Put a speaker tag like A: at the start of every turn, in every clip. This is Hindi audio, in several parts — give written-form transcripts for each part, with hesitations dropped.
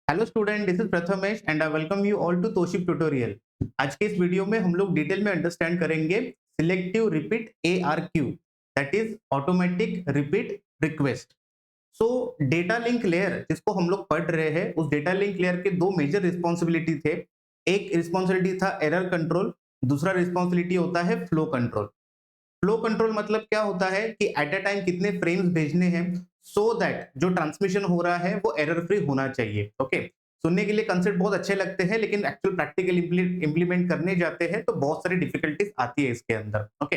A: Hello student, this is Prathamesh and I welcome you all to Toship tutorial. आज के इस वीडियो में हम लोग डिटेल में अंडरस्टैंड करेंगे selective repeat ARQ, that is automatic repeat request. So data link layer जिसको हम लोग पढ़ रहे हैं, उस डेटा लिंक लेयर के दो मेजर रिस्पॉन्सिबिलिटी थे। एक रिस्पॉन्सिबिलिटी था एरर कंट्रोल, दूसरा रिस्पॉन्सिबिलिटी होता है फ्लो कंट्रोल। फ्लो कंट्रोल मतलब क्या होता है कि एट अ टाइम कितने फ्रेम्स भेजने हैं सो दैट जो ट्रांसमिशन हो रहा है वो एरर फ्री होना चाहिए। ओके, सुनने के लिए कंसेप्ट बहुत अच्छे लगते हैं, लेकिन एक्चुअल प्रैक्टिकल इंप्लीमेंट करने जाते हैं तो बहुत सारी डिफिकल्टीज आती है इसके अंदर। ओके,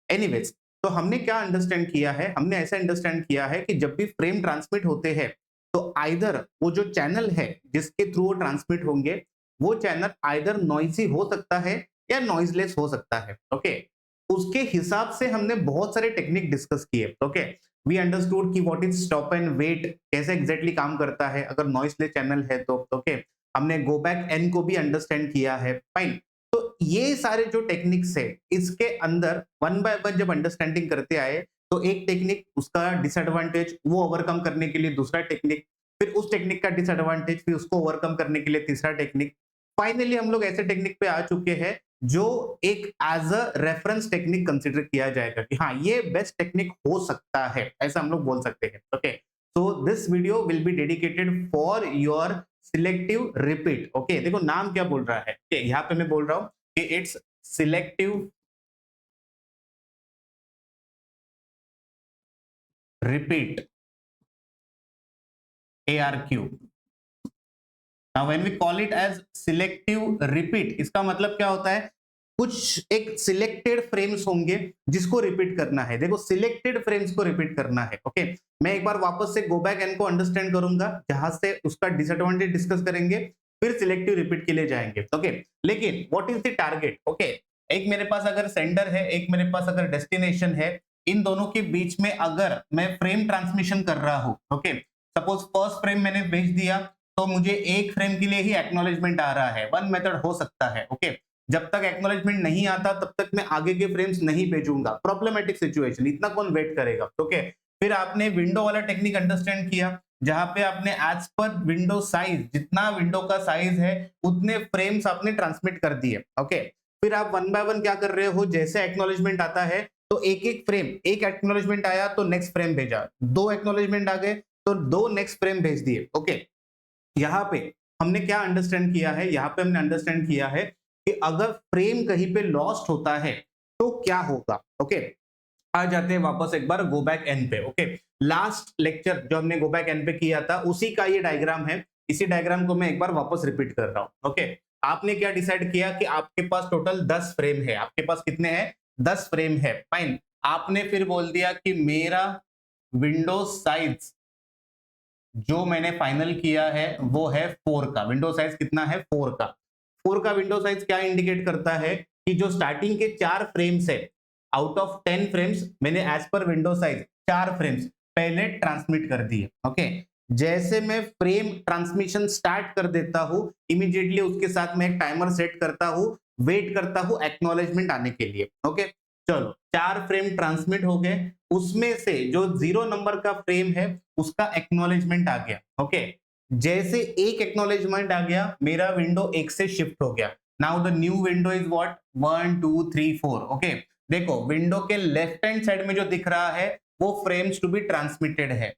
A: एनीवेज, तो हमने क्या अंडरस्टैंड किया है, हमने ऐसा अंडरस्टैंड किया है कि जब भी फ्रेम ट्रांसमिट होते हैं तो आइदर वो जो चैनल है जिसके थ्रू वो ट्रांसमिट होंगे, वो चैनल आइदर नॉइजी हो सकता है या नॉइजलेस हो सकता है। ओके, उसके हिसाब से हमने बहुत सारे टेक्निक डिस्कस किए। ओके, वी अंडरस्टूड कि what is stop and wait, कैसे एग्जैक्टली काम करता है अगर नॉइसलेस चैनल है तो। ओके, हमने गो बैक एन को भी अंडरस्टैंड किया है। फाइन, तो ये सारे जो टेक्निक्स है इसके अंदर वन बाय वन जब अंडरस्टैंडिंग करते आए तो एक टेक्निक उसका डिसएडवांटेज वो ओवरकम करने के लिए दूसरा टेक्निक, फिर उस टेक्निक का डिसएडवांटेज फिर उसको ओवरकम करने के लिए तीसरा टेक्निक। फाइनली हम लोग ऐसे टेक्निक पे आ चुके हैं जो एक as a reference technique consider किया जाएगा कि हाँ ये बेस्ट टेक्निक हो सकता है, ऐसा हम लोग बोल सकते हैं। Okay, so this video will be dedicated for your selective repeat. Okay, देखो नाम क्या बोल रहा है, यहाँ पे मैं बोल रहा हूँ कि it's selective repeat ARQ। Now when we call it as selective repeat, इसका मतलब क्या होता है, कुछ एक सिलेक्टेड फ्रेम्स होंगे जिसको रिपीट करना है। देखो सिलेक्टेड फ्रेम्स को रिपीट करना है। ओके, मैं एक बार वापस से गो बैक एन को अंडरस्टैंड करूंगा, जहां से उसका डिसएडवांटेज डिस्कस करेंगे, फिर सिलेक्टिव रिपीट के लिए जाएंगे। ओके, लेकिन what is the target. Okay, एक मेरे पास अगर सेंडर है, एक मेरे पास अगर डेस्टिनेशन है, इन दोनों के बीच में अगर मैं फ्रेम ट्रांसमिशन कर रहा हूं, ओके, सपोज फर्स्ट फ्रेम मैंने भेज दिया तो मुझे एक फ्रेम के लिए ही एक्नॉलेजमेंट आ रहा है। वन मेथड हो सकता है। ओके, जब तक एक्नॉलेजमेंट नहीं आता तब तक मैं आगे के फ्रेम्स नहीं भेजूंगा। प्रॉब्लमेटिक सिचुएशन, इतना कौन वेट करेगा। ओके, फिर आपने विंडो वाला टेक्निक अंडरस्टैंड किया, जहां पे आपने एज पर विंडो साइज, जितना विंडो का साइज है उतने फ्रेम्स आपने ट्रांसमिट कर दिए। ओके, फिर आप वन बाय वन क्या कर रहे हो, जैसे एक्नॉलेजमेंट आता है तो एक एक फ्रेम, एक एक्नॉलेजमेंट आया तो नेक्स्ट फ्रेम भेजा, दो एक्नॉलेजमेंट आ गए तो दो नेक्स्ट फ्रेम भेज दिए। ओके, यहाँ पे हमने क्या अंडरस्टैंड किया है, यहाँ पे हमने अंडरस्टैंड किया है कि अगर फ्रेम कहीं पे लॉस्ट होता है तो क्या होगा। ओके, आ जाते हैं वापस एक बार गो बैक एन पे। ओके, लास्ट लेक्चर जो हमने गो बैक एन पे किया था उसी का ये डायग्राम है। इसी डायग्राम को मैं एक बार वापस रिपीट कर रहा हूं। ओके, आपने क्या डिसाइड किया कि आपके पास टोटल 10 फ्रेम है। आपके पास कितने हैं, 10 फ्रेम है। फाइन, आपने फिर बोल दिया कि मेरा विंडो साइज जो मैंने फाइनल किया है वो है 4 का। विंडो साइज कितना है, 4 का। 4 का विंडो साइज क्या इंडिकेट करता है कि जो स्टार्टिंग के 4 फ्रेम्स है, आउट ऑफ 10 फ्रेम्स मैंने एज पर विंडो साइज 4 फ्रेम्स पहले ट्रांसमिट कर दिए। ओके, जैसे मैं फ्रेम ट्रांसमिशन स्टार्ट कर देता हूं, इमीडिएटली उसके साथ मैं एक टाइमर सेट करता हूं, वेट करता हूं एक्नॉलेजमेंट आने के लिए। ओके, चलो 4 फ्रेम ट्रांसमिट हो गए, उसमें से जो 0 नंबर का फ्रेम है उसका एक्नॉलेजमेंट आ गया। ओके, जैसे एक एक्नॉलेजमेंट आ गया मेरा विंडो एक से शिफ्ट हो गया। Now the new window is what, 1 2 3 4। Okay, देखो विंडो के लेफ्ट हैंड साइड में जो दिख रहा है वो फ्रेम्स टू बी ट्रांसमिटेड है।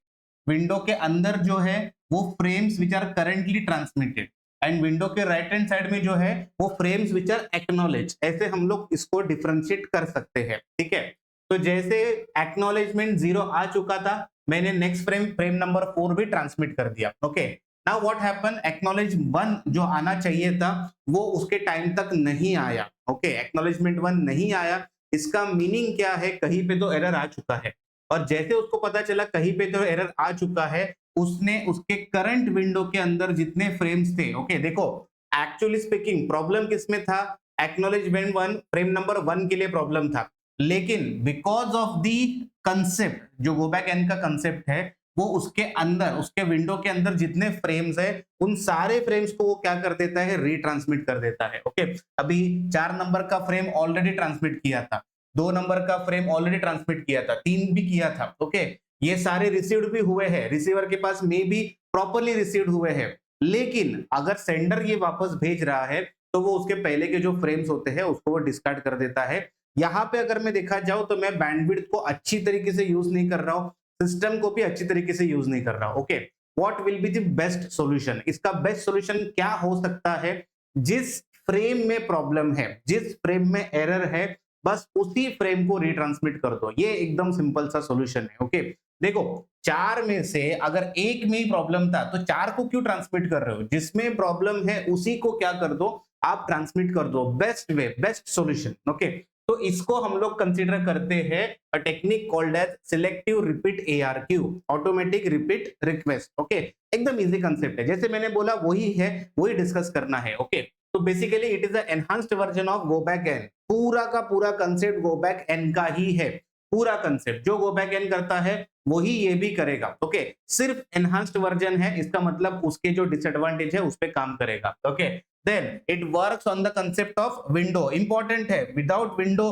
A: विंडो के अंदर जो है वो frames which are currently transmitted, and window के राइट हैंड साइड में जो है वो फ्रेम्स विच आर एक्नॉलेज। ऐसे हम लोग इसको डिफरेंशिएट कर सकते हैं। ठीक है, तो जैसे एक्नॉलेजमेंट 0 आ चुका था, मैंने नेक्स्ट फ्रेम, फ्रेम नंबर 4 भी ट्रांसमिट कर दिया। Okay, now what happen, acknowledge 1 जो आना चाहिए था वो उसके टाइम तक नहीं आया। ओके, एक्नॉलेजमेंट 1 नहीं आया, इसका मीनिंग क्या है, कहीं पे तो एरर आ चुका है। और जैसे उसको पता चला कहीं पे तो एरर आ चुका है, उसने उसके करंट विंडो के अंदर जितने फ्रेम्स थे, ओके देखो एक्चुअली स्पीकिंग प्रॉब्लम किसमें था, एक्नॉलेजमेंट 1 फ्रेम नंबर 1 के लिए प्रॉब्लम था, लेकिन बिकॉज ऑफ दी कंसेप्ट, जो गो बैक एन का कंसेप्ट है, वो उसके अंदर, उसके विंडो के अंदर जितने फ्रेम्स है उन सारे फ्रेम्स को वो क्या कर देता है, रीट्रांसमिट कर देता है। ओके, अभी 4 नंबर का फ्रेम ऑलरेडी ट्रांसमिट किया था, 2 नंबर का फ्रेम ऑलरेडी ट्रांसमिट किया था, 3 भी किया था। ओके, ये सारे रिसीव्ड भी हुए हैं, रिसीवर के पास में भी प्रॉपरली रिसीव्ड हुए हैं, लेकिन अगर सेंडर ये वापस भेज रहा है तो वो उसके पहले के जो फ्रेम्स होते हैं उसको वो डिस्कार्ड कर देता है। यहाँ पे अगर मैं देखा जाऊं तो मैं बैंडविड्थ को अच्छी तरीके से यूज नहीं कर रहा हूँ, सिस्टम को भी अच्छी तरीके से यूज नहीं कर रहा हूं। Okay, what will be the best solution? इसका बेस्ट सॉल्यूशन क्या हो सकता है? जिस फ्रेम में प्रॉब्लम है, जिस फ्रेम में एरर है, बस उसी फ्रेम को रिट्रांसमिट कर दो। ये एकदम सिंपल सा सॉल्यूशन है। ओके, देखो 4 में से अगर एक में ही प्रॉब्लम था तो 4 को क्यों ट्रांसमिट कर रहे हो? जिसमें प्रॉब्लम है उसी को क्या कर दो, आप ट्रांसमिट कर दो। Best way, best solution. Okay, तो इसको हम लोग कंसीडर करते हैं a technique called as selective repeat ARQ, automatic repeat request. Okay, एकदम इजी कंसेप्ट है, जैसे मैंने बोला वही है, वही डिस्कस करना है। ओके, तो basically it is a enhanced version of go back N. पूरा का पूरा कंसेप्ट गो बैक एन का ही है। पूरा कंसेप्ट जो गो बैक एन करता है वही ये भी करेगा। ओके, सिर्फ एनहांस्ड वर्जन है, इसका मतलब उसके जो डिसएडवांटेज है उस पे काम करेगा। Okay, then it works on the concept of window. Important है, विदाउट विंडो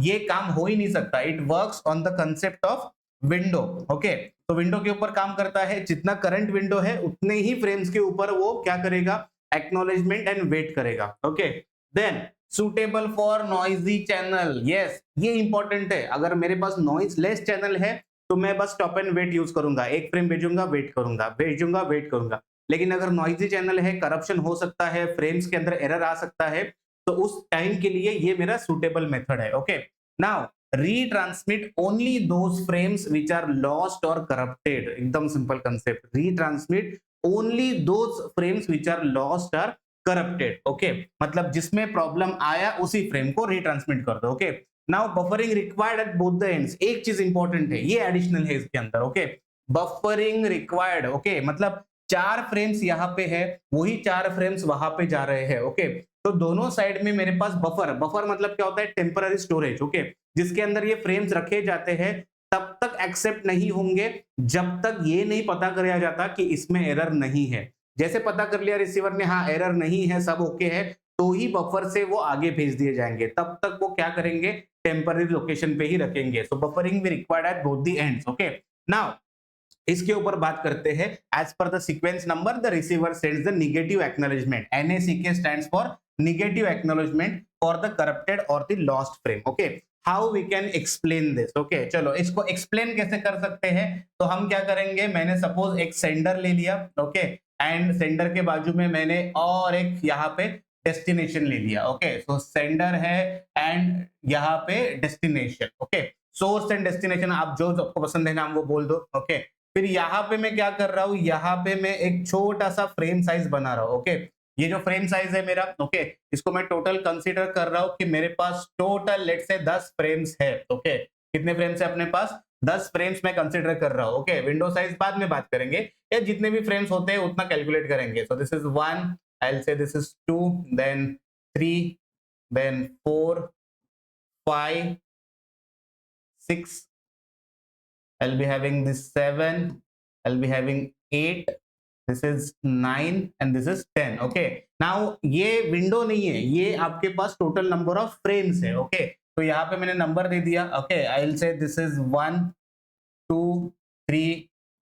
A: ये काम हो ही नहीं सकता। It works on the concept of window. Okay, तो विंडो के ऊपर काम करता है, जितना करंट विंडो है उतने ही फ्रेम्स के ऊपर वो क्या करेगा, एक्नॉलेजमेंट एंड वेट करेगा। Okay, then suitable for noisy channel. Yes, ये इंपॉर्टेंट है। अगर मेरे पास नॉइज लेस चैनल है तो मैं bus stop and weight use करूंगा, एक फ्रेम भेजूंगा, वेट करूंगा, भेजूंगा, वेट करूंगा। लेकिन अगर नॉइजी चैनल है, करप्शन हो सकता है, फ्रेम्स के अंदर एरर आ सकता है, तो उस टाइम के लिए ये मेरा सुटेबल मेथड है। Okay, now retransmit only those frames which are lost or corrupted। एकदम simple concept, retransmit only those frames which are lost or corrupted। Okay, मतलब जिसमें प्रॉब्लम आया उसी फ्रेम को रिट्रांसमिट कर दो। Okay, now buffering required at both the ends. एक चीज इंपॉर्टेंट है, ये एडिशनल है इसके अंदर। Okay, buffering required. ओके, मतलब 4 फ्रेम्स यहाँ पे है, वही 4 फ्रेम्स वहां पे जा रहे हैं। ओके, तो दोनों साइड में मेरे पास बफर, बफर मतलब क्या होता है, टेम्पररी स्टोरेज। ओके, जिसके अंदर ये फ्रेम्स रखे जाते हैं तब तक एक्सेप्ट नहीं होंगे जब तक ये नहीं पता किया जाता कि इसमें एरर नहीं है। जैसे पता कर लिया रिसीवर ने, हाँ एरर नहीं है, सब ओके है, तो ही बफर से वो आगे भेज दिए जाएंगे। तब तक वो क्या करेंगे, टेम्पररी लोकेशन पे ही रखेंगे। सो बफरिंग भी required at both the ends. Okay, now इसके ऊपर बात करते हैं। As per the sequence number the receiver sends the negative acknowledgement. NACK stands for negative acknowledgement for the corrupted और the lost frame. Okay, how we can explain this? Okay, चलो इसको एक्सप्लेन कैसे कर सकते हैं। तो हम क्या करेंगे, मैंने सपोज एक सेंडर ले लिया। ओके, एंड सेंडर के बाजू में मैंने और एक यहाँ पे डेस्टिनेशन ले लिया। ओके, सो सेंडर है एंड यहाँ पे destination. Okay, source and destination, आप जो आपको पसंद है नाम वो बोल दो। ओके, फिर यहाँ पे मैं क्या कर रहा हूँ, यहाँ पे मैं एक छोटा सा फ्रेम साइज बना रहा हूँ। ओके, ये जो फ्रेम साइज है मेरा, ओके, इसको मैं टोटल कंसीडर कर रहा हूँ कि मेरे पास टोटल लेट से 10 फ्रेम्स है। ओके, कितने फ्रेम्स है अपने पास, 10 फ्रेम्स मैं कंसीडर कर रहा हूँ। ओके, विंडो साइज बाद में बात करेंगे, या जितने भी फ्रेम्स होते हैं उतना कैलकुलेट करेंगे। So this is 1, I will say this is 2, then 3, then 4, 5, 6, I'll be having this 7, I'll be having 8, this is 9 and this is 10। okay, now ये विंडो नहीं है, ये आपके पास टोटल नंबर ऑफ फ्रेम्स है। ओके, तो यहाँ पे मैंने नंबर दे दिया। Okay, I will say this is 1, 2, 3,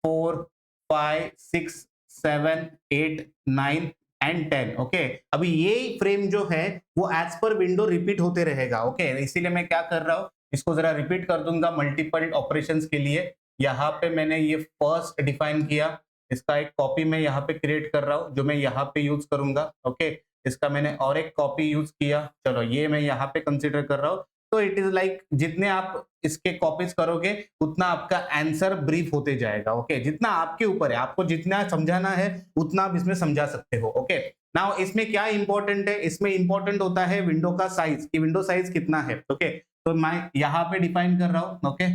A: 4, 5, 6, 7, 8, 9 and 10। Okay, अभी ये फ्रेम जो है वो एज पर विंडो रिपीट होते रहेगा। ओके, इसीलिए मैं क्या कर रहा हूँ, इसको जरा रिपीट कर दूंगा मल्टीपल ऑपरेशंस के लिए। यहाँ पे मैंने ये फर्स्ट डिफाइन किया, इसका एक कॉपी मैं यहाँ पे क्रिएट कर रहा हूँ जो मैं यहाँ पे यूज करूंगा। ओके, इसका मैंने और एक कॉपी यूज किया, चलो ये मैं यहाँ पे कंसिडर कर रहा हूँ। तो इट इज लाइक जितने आप इसके कॉपीज करोगे उतना आपका आंसर ब्रीफ होते जाएगा। ओके, जितना आपके ऊपर है, आपको जितना समझाना है उतना आप इसमें समझा सकते हो। ओके, नाउ इसमें क्या इंपॉर्टेंट है, इसमें इंपॉर्टेंट होता है विंडो का साइज, कि विंडो साइज कितना है। ओके, तो मैं यहाँ पे डिफाइन कर रहा हूँ। ओके,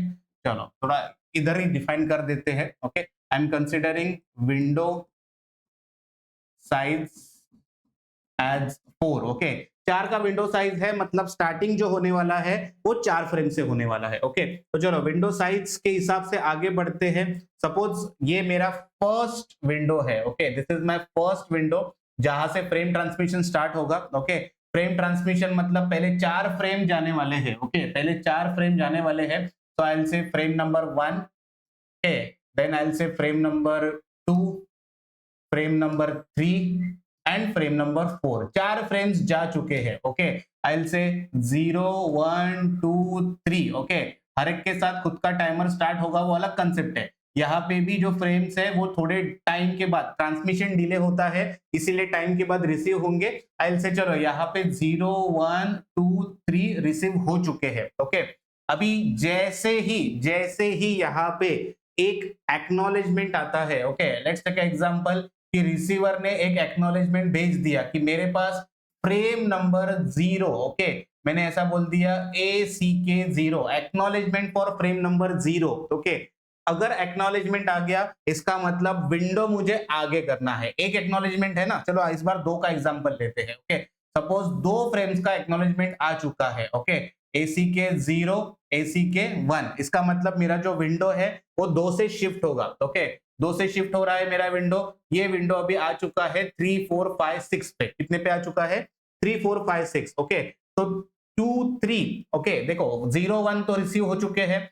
A: चलो थोड़ा इधर ही डिफाइन कर देते हैं। Okay, I am considering window size as 4। Okay, 4 का विंडो साइज है, मतलब स्टार्टिंग जो होने वाला है वो 4 फ्रेम से होने वाला है। ओके, तो चलो विंडो साइज के हिसाब से आगे बढ़ते हैं। सपोज ये मेरा फर्स्ट विंडो है। Okay, this is my first window जहां से फ्रेम ट्रांसमिशन स्टार्ट होगा। ओके, फ्रेम ट्रांसमिशन मतलब पहले 4 फ्रेम जाने वाले हैं। ओके, पहले 4 फ्रेम जाने वाले हैं, तो I will say frame number 1, then I will say frame number 2, frame number 3 and frame number 4, 4 frames जा चुके हैं। ओके, आई विल से 0 1 2 3। ओके, हर एक के साथ खुद का टाइमर स्टार्ट होगा, वो अलग कंसेप्ट है। यहाँ पे भी जो फ्रेम्स है वो थोड़े टाइम के बाद, ट्रांसमिशन डिले होता है इसीलिए टाइम के बाद रिसीव होंगे। आई विल से चलो यहाँ पे 0 1 2 3 रिसीव हो चुके हैं। ओके, अभी जैसे ही यहाँ पे एक एक्नॉलेजमेंट आता है, ओके लेट्स टेक एग्जांपल कि रिसीवर ने एक एक्नॉलेजमेंट भेज दिया कि मेरे पास फ्रेम नंबर 0, ओके मैंने ऐसा बोल दिया ACK0, acknowledgement for frame number 0। Okay, अगर एक्नॉलेजमेंट आ गया इसका मतलब विंडो मुझे आगे करना है। एक एक्नॉलेजमेंट है ना, चलो इस बार 2 का एग्जांपल लेते हैं। ओके, सपोज 2 फ्रेम्स का एक्नॉलेजमेंट आ चुका है। ओके, ACK0 ACK1, इसका मतलब मेरा जो विंडो है वो 2 से शिफ्ट होगा। ओके, 2 से शिफ्ट हो रहा है मेरा विंडो। ये विंडो अभी आ चुका है 3 4 5 6 पे। कितने पे आ चुका है? 3 4 5 6। ओके, तो 2 3, ओके देखो 0 1 तो रिसीव हो चुके हैं,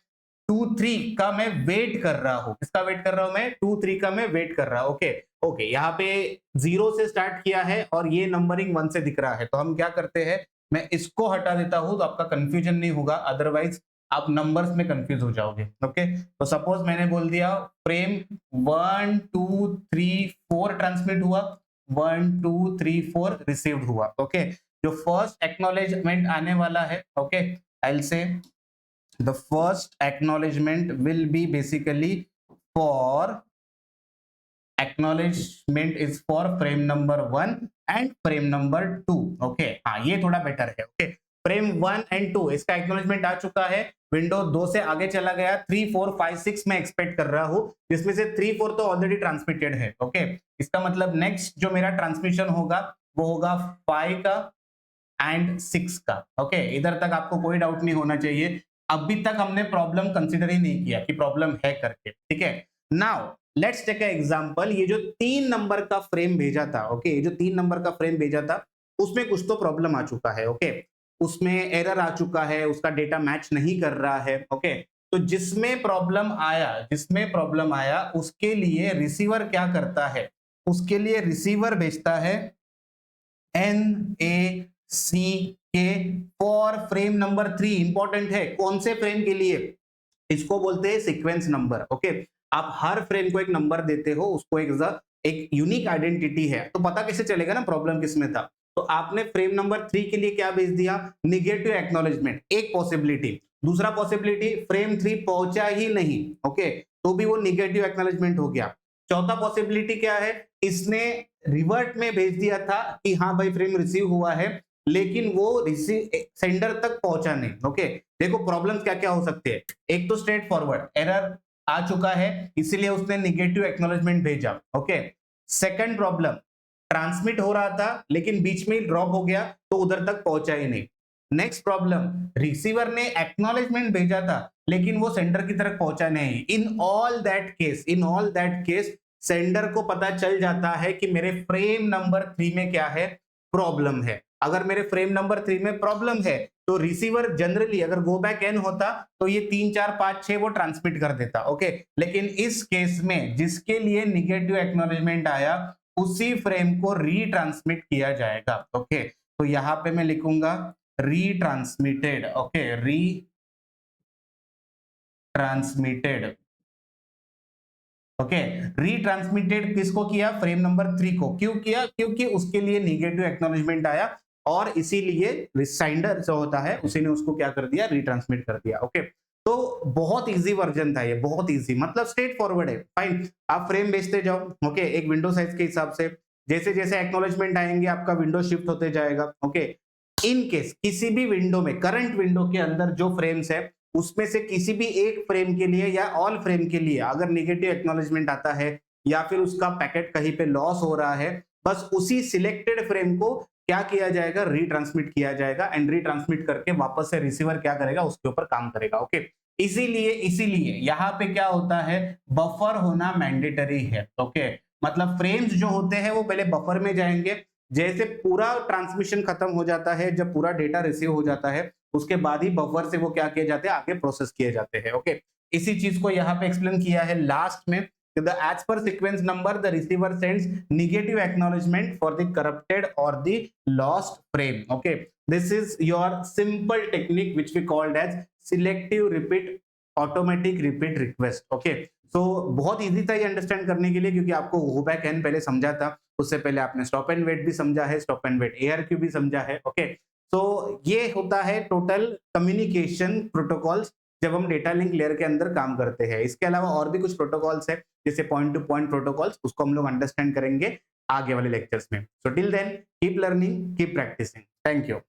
A: 2 3 का मैं वेट कर रहा हूं। किसका वेट कर रहा हूं मैं? 2 3 का मैं वेट कर रहा हूं। ओके ओके, यहाँ पे 0 से स्टार्ट किया है और ये नंबरिंग 1 से दिख रहा है, तो हम क्या करते हैं, मैं इसको हटा देता हूं तो आपका कंफ्यूजन नहीं होगा, अदरवाइज आप नंबर्स में कंफ्यूज हो जाओगे। ओके, तो सपोज मैंने बोल दिया फ्रेम 1 2 3 4 ट्रांसमिट हुआ, 1 2 3 4 रिसीव्ड हुआ। ओके, जो फर्स्ट एक्नॉलेजमेंट आने वाला है, ओके आई विल से the first acknowledgement will be basically for acknowledgement is for frame number 1 and frame number 2। okay, हाँ ये थोड़ा बेटर है। ओके, फ्रेम 1 एंड 2 इसका एक्नॉलेजमेंट आ चुका है, विंडो 2 से आगे चला गया, 3 4 5 6 में एक्सपेक्ट कर रहा हूं, जिसमें से 3 4 तो ऑलरेडी ट्रांसमिटेड है। ओके, इसका मतलब नेक्स्ट जो मेरा ट्रांसमिशन होगा वो होगा 5 का एंड 6 का। ओके, इधर तक आपको कोई डाउट नहीं होना चाहिए। अभी तक हमने प्रॉब्लम कंसीडर ही नहीं किया कि प्रॉब्लम है करके। ठीक है, now let's take a example. ये जो 3 नंबर का फ्रेम भेजा था, ओके ये जो 3 नंबर का फ्रेम भेजा था उसमें कुछ तो प्रॉब्लम आ चुका है। ओके, उसमें एरर आ चुका है, उसका डेटा मैच नहीं कर रहा है। ओके, तो जिसमें प्रॉब्लम आया उसके लिए रिसीवर क्या करता है, उसके लिए रिसीवर भेजता है NACK for frame number 3। Important है, कौन से फ्रेम के लिए? इसको बोलते हैं सीक्वेंस नंबर। ओके, आप हर फ्रेम को एक नंबर देते हो, उसको एक यूनिक आइडेंटिटी है, तो पता कैसे चलेगा ना प्रॉब्लम किसमें था। तो आपने फ्रेम नंबर 3 के लिए क्या भेज दिया? निगेटिव एक्नॉलेजमेंट, एक पॉसिबिलिटी। दूसरा पॉसिबिलिटी, फ्रेम 3 पहुंचा ही नहीं, ओके तो भी वो निगेटिव एक्नॉलेजमेंट हो गया। चौथा पॉसिबिलिटी क्या है, इसने रिवर्ट में भेज दिया था कि हाँ भाई फ्रेम रिसीव हुआ है, लेकिन वो सेंडर तक पहुंचा नहीं। ओके, देखो प्रॉब्लम क्या क्या हो सकते हैं। एक तो स्ट्रेट फॉरवर्ड एरर आ चुका है इसीलिए उसने निगेटिव एक्नॉलेजमेंट भेजा। ओके, सेकंड प्रॉब्लम, ट्रांसमिट हो रहा था लेकिन बीच में ही ड्रॉप हो गया तो उधर तक पहुंचा ही नहीं। नेक्स्ट प्रॉब्लम, रिसीवर ने एक्नॉलेजमेंट भेजा था लेकिन वो सेंडर की तरफ पहुंचा नहीं। In all that case sender को पता चल जाता है कि मेरे फ्रेम नंबर 3 में क्या है, प्रॉब्लम है। अगर मेरे फ्रेम नंबर 3 में प्रॉब्लम है तो रिसीवर जनरली अगर गो बैक एन होता तो ये 3 4 5 6 वो ट्रांसमिट कर देता। ओके, लेकिन इस केस में जिसके लिए निगेटिव एक्नॉलेजमेंट आया उसी फ्रेम को रीट्रांसमिट किया जाएगा। ओके, तो यहां पे मैं लिखूंगा रीट्रांसमिटेड। ओके, रीट्रांसमिटेड। ओके, रीट्रांसमिटेड किसको किया? फ्रेम नंबर 3 को। क्यों किया? क्योंकि उसके लिए निगेटिव एक्नॉलेजमेंट आया और इसीलिए सेंडर जो होता है उसी ने उसको क्या कर दिया, रीट्रांसमिट कर दिया। ओके, तो बहुत इजी वर्जन था ये, बहुत इजी, मतलब स्ट्रेट फॉरवर्ड है। फाइन, आप फ्रेम भेजते जाओ। ओके, एक विंडो साइज के हिसाब से जैसे जैसे एक्नॉलेजमेंट आएंगे आपका विंडो शिफ्ट होते जाएगा। ओके, इन केस किसी भी विंडो में, करंट विंडो के अंदर जो फ्रेम्स है उसमें से किसी भी एक फ्रेम के लिए या ऑल फ्रेम के लिए अगर निगेटिव एक्नॉलेजमेंट आता है या फिर उसका पैकेट कहीं पे लॉस हो रहा है, बस उसी सिलेक्टेड फ्रेम को क्या किया जाएगा, रीट्रांसमिट किया जाएगा एंड रीट्रांसमिट करके वापस से रिसीवर क्या करेगा, उसके ऊपर काम करेगा। ओके, इसीलिए यहाँ पे क्या होता है, बफर होना मैंडेटरी है। ओके, मतलब फ्रेम्स जो होते हैं वो पहले बफर में जाएंगे, जैसे पूरा ट्रांसमिशन खत्म हो जाता है, जब पूरा डेटा रिसीव हो जाता है उसके बाद ही बफर से वो क्या किए जाते हैं, आगे प्रोसेस किए जाते हैं। ओके, इसी चीज को यहाँ पे एक्सप्लेन किया है लास्ट में the as per sequence number the receiver sends negative acknowledgement for the corrupted or the lost frame. Okay, this is your simple technique which we called as selective repeat automatic repeat request. Okay, so बहुत इजी था ये अंडरस्टैंड करने के लिए, क्योंकि आपको गो बैक एन पहले समझा था, उससे पहले आपने स्टॉप एंड वेट भी समझा है, स्टॉप एंड वेट ARQ भी समझा है. ओके, तो ये होता है टोटल कम्युनिकेशन प्रोटोकॉल्स जब हम डेटा लिंक लेयर के अंदर काम करते हैं. इसके अलावा और भी कुछ प्रोटोकॉल्स है जैसे पॉइंट टू पॉइंट प्रोटोकॉल्स, उसको हम लोग अंडरस्टैंड करेंगे आगे वाले लेक्चर्स में. So till then keep learning, keep practicing. Thank you.